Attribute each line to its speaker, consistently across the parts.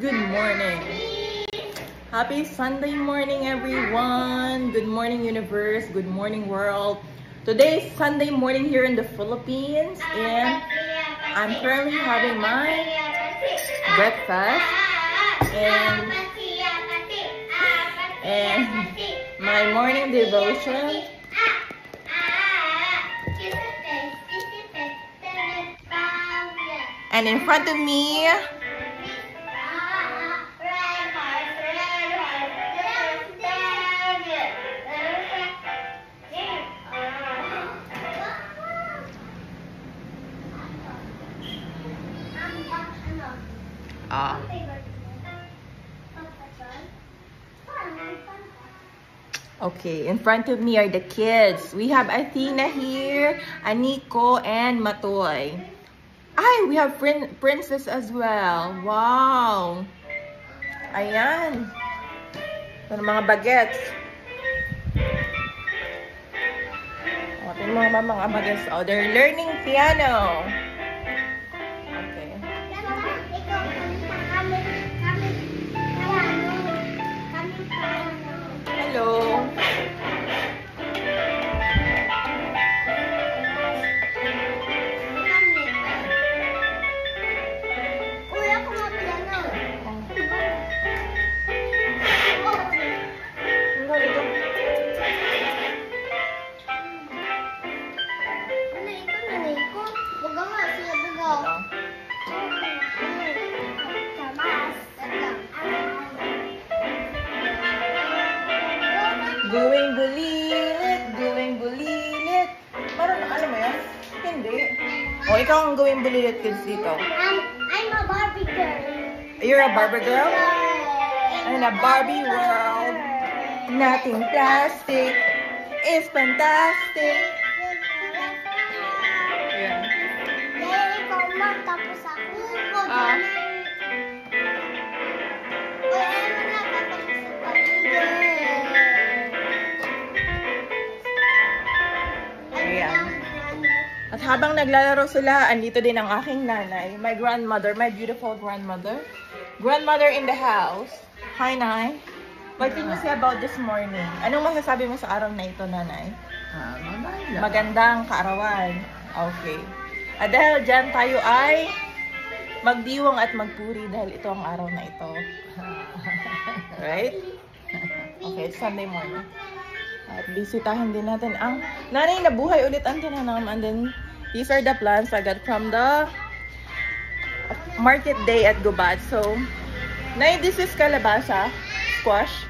Speaker 1: Good morning. Happy Sunday morning, everyone. Good morning, universe. Good morning, world. Today is Sunday morning here in the Philippines, and I'm currently having my breakfast and my morning devotion. And in front of me, okay, in front of me are the kids. We have Athena here, Aniko, and Matoy. Ay, we have Princess as well. Wow! Ayan. Ito na mga bagets. O, ito yung mga bagets. Oh, they're learning piano. Okay. Hello. Going bulilit. Parang alam mo yan? Hindi. O, ikaw ang going bulilit kids dito.
Speaker 2: I'm a Barbie girl.
Speaker 1: You're a Barbie girl? In a Barbie world, nothing plastic is fantastic. Yeah.
Speaker 2: Dahil ikaw tapos ako.
Speaker 1: At habang naglalaro sila, andito din ang aking nanay, my grandmother, my beautiful grandmother. Grandmother in the house. Hi, Nay. What can you say about this morning? Anong masasabi mo sa araw na ito, Nanay? Magandang kaarawan. Okay. At dahil dyan tayo ay magdiwang at magpuri dahil ito ang araw na ito. Right? Okay, it's Sunday morning. At bisitahin din natin ang nanay na buhay ulit ang tinanam. And then, these are the plants I got from the market day at Gubat. So, Nay, this is kalabasa, squash,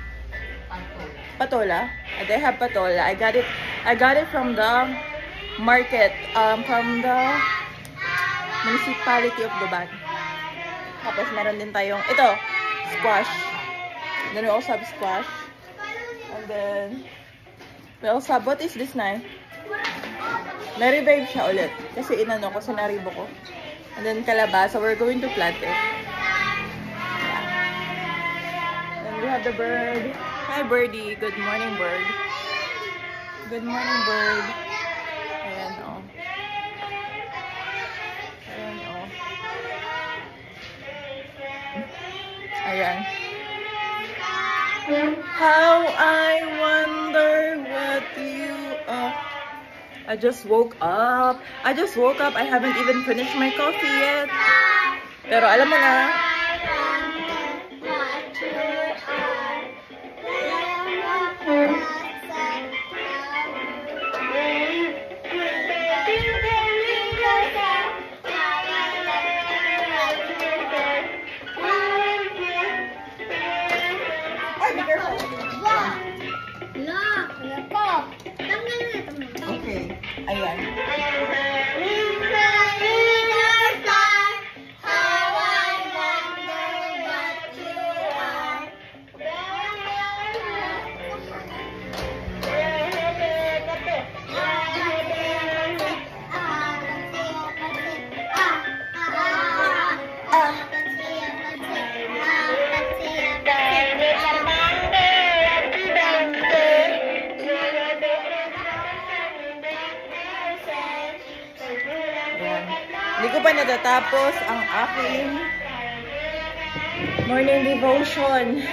Speaker 1: patola. And I have patola. I got it from the market, from the municipality of Gubat. Tapos meron din tayong, ito, squash. Then we also have squash. And then, we also have, what is this, Nay? Na-revive siya ulit. Kasi inano ko, sinaribo ko. And then kalabasa, we're going to plant it. Yeah. And we have the bird. Hi, birdie. Good morning, bird. Good morning, bird. Ayan, oh. Ayan, oh. Ayan. How I wonder what you are. I just woke up. I haven't even finished my coffee yet. Pero alam mo na. Okay. Ayan. Hindi ko pa natatapos ang aking Morning devotion.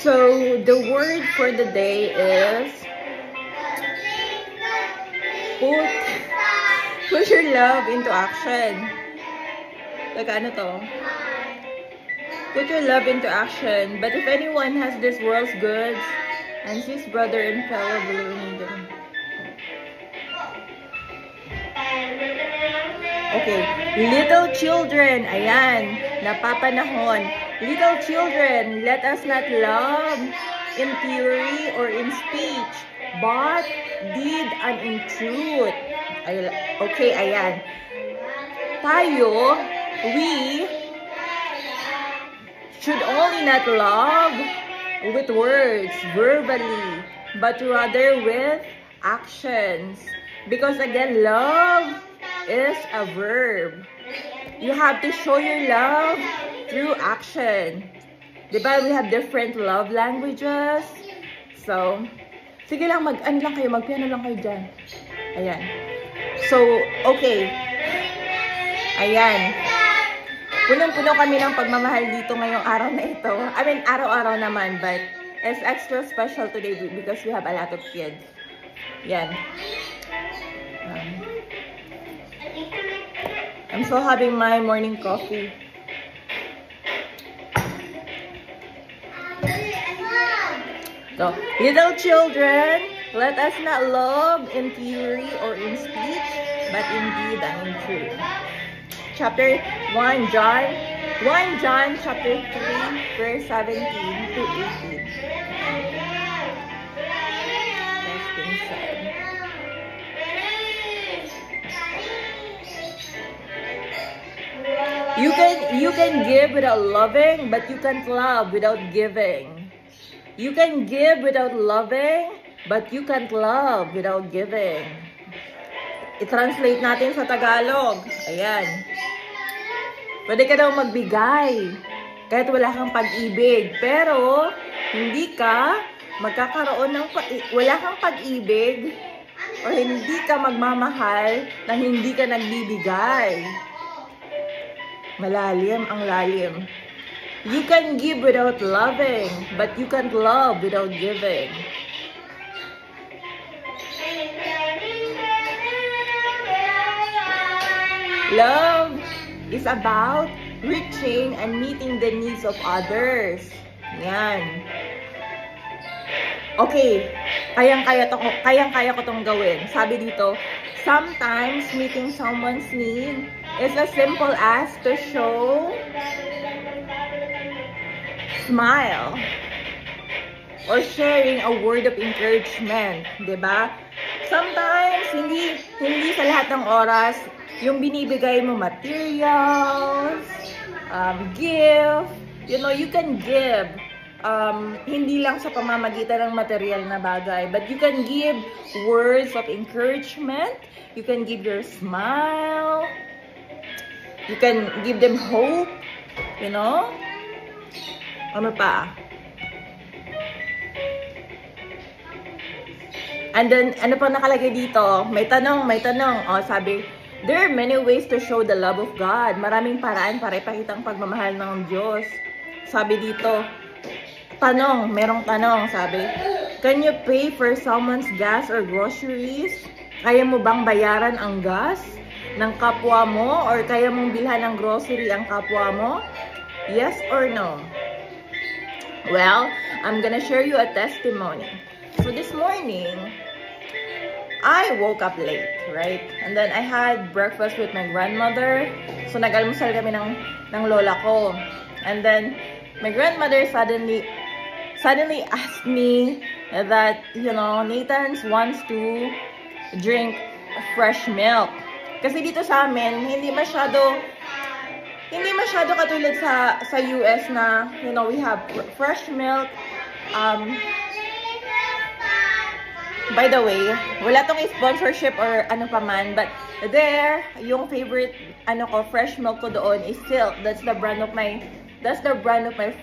Speaker 1: So the word for the day is put your love into action. Like ano to? Put your love into action. But if anyone has this world's goods and sees brother and fellow believing them. Okay, little children, ayan, napapanahon. Little children, let us not love in theory or in speech, but deed and in truth. Okay, ayan. Tayo, we should only not love with words, verbally, but rather with actions. Because again, love is a verb. You have to show your love through action. Diba? We have different love languages. So, sige lang, mag-piano lang kayo dyan. Ayan. So, okay. Ayan. Punong-puno kami ng pagmamahal dito ngayong araw na ito. I mean, araw-araw naman, but it's extra special today because we have a lot of kids. Yan. I'm still having my morning coffee. So, little children, let us not love in theory or in speech, but in deed and in truth. Chapter 1 John chapter 3, verse 17 to 18. That's being said. You can give without loving, but you can't love without giving. You can give without loving, but you can't love without giving. I-translate natin sa Tagalog. Ayan. Pwede ka daw magbigay kahit wala kang pag-ibig. Pero, hindi ka magkakaroon ng wala kang pag-ibig o hindi ka magmamahal na hindi ka nagbibigay. Malalim ang lalim. You can give without loving, but you can't love without giving. Love is about reaching and meeting the needs of others. Yan. Okay, kayang-kaya ko tong gawin. Sabi dito, sometimes meeting someone's need is as simple as to show smile or sharing a word of encouragement, 'di ba? Sometimes hindi sa lahat ng oras yung binibigay mo materials, gift, you can give hindi lang sa pamamagitan ng material na bagay, but you can give words of encouragement, you can give your smile, you can give them hope, Ano pa? And then, ano pa nakalagay dito? May tanong. O, sabi, there are many ways to show the love of God. Maraming paraan para ipakita ang pagmamahal ng Diyos. Sabi dito, merong tanong, sabi, can you pay for someone's gas or groceries? Kaya mo bang bayaran ang gas ng kapwa mo? Or kaya mong bilhan ng grocery ang kapwa mo? Yes or no? Well, I'm gonna share you a testimony. So this morning, I woke up late, right? And then I had breakfast with my grandmother. So nag-almusal kami ng lola ko. And then my grandmother suddenly asked me that, Nathan wants to drink fresh milk. Kasi dito sa amin, hindi masyado katulad sa US na, we have fresh milk, by the way, wala tong sponsorship or ano pa man, but there, yung favorite fresh milk ko doon is Silk. That's the brand of my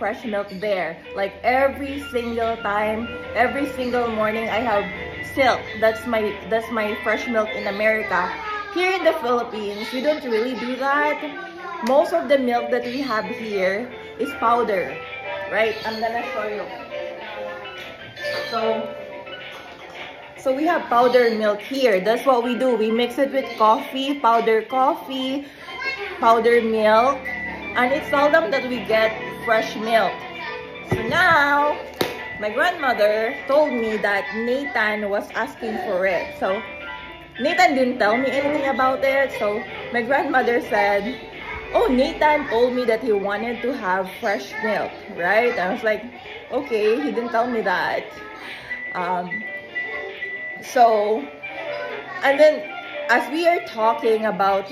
Speaker 1: fresh milk there. Like every single time, every single morning I have Silk. That's my fresh milk in America. Here in the Philippines, we don't really do that. Most of the milk that we have here is powder, right? I'm gonna show you. So we have powdered milk here. That's what we do. We mix it with coffee, powdered milk, and it's seldom that we get fresh milk. So now, my grandmother told me that Nathan was asking for it. So Nathan didn't tell me anything about it. So my grandmother said, oh, Nathan told me that he wanted to have fresh milk, right? I was like, okay, he didn't tell me that. And then as we are talking about,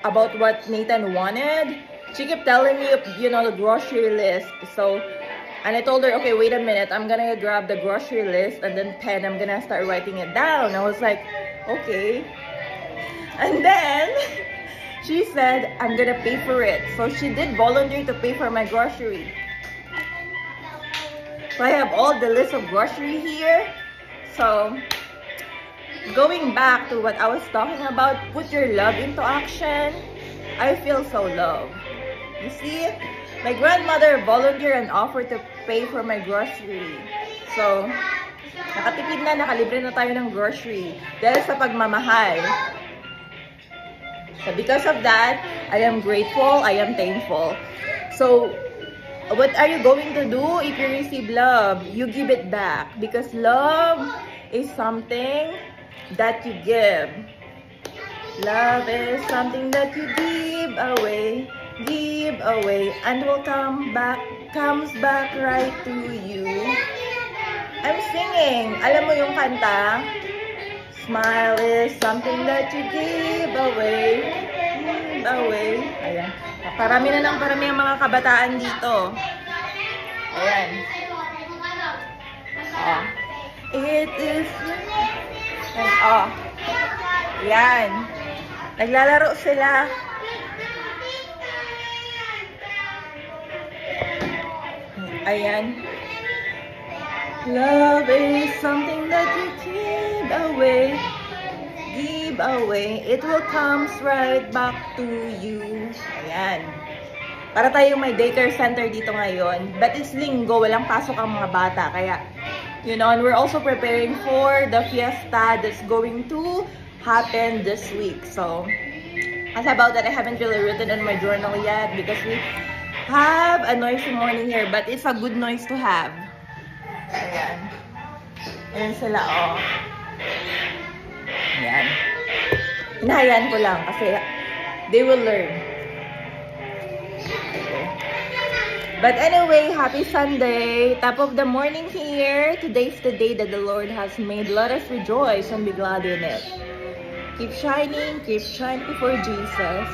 Speaker 1: about what Nathan wanted, she kept telling me, the grocery list. So, and I told her, okay, wait a minute, I'm gonna grab the grocery list and then pen, I'm gonna start writing it down. I was like, okay. And then she said, I'm gonna pay for it. So she did volunteer to pay for my grocery. So I have all the list of grocery here. So, going back to what I was talking about, put your love into action. I feel so loved. You see, my grandmother volunteered and offered to pay for my grocery. So, nakatipid na, nakalibre na tayo ng grocery dahil sa pagmamahal. So, because of that, I am grateful, I am thankful. So, what are you going to do if you receive love? You give it back, because love is something that you give. Love is something that you give away, and will comes back right to you. I'm singing. Alam mo yung kanta? Smile is something that you give away. Ayan. Parami na ng parami ang mga kabataan dito. Ayan. Oh. It is... And, oh. Ayan. Naglalaro sila. Ayan. Love is something that you give away. It will come right back to you. Ayan. Para tayong may daycare center dito ngayon. But it's linggo, walang pasok ang mga bata. Kaya, and we're also preparing for the fiesta that's going to happen this week. So, as about that, I haven't really written in my journal yet because we have a noisy morning here. But it's a good noise to have. Ayan. Ayan sila, oh. Ayan. Hinahayaan ko lang kasi they will learn. Okay. But anyway, happy Sunday. Top of the morning here. Today's the day that the Lord has made. Let us rejoice and be glad in it. Keep shining for Jesus.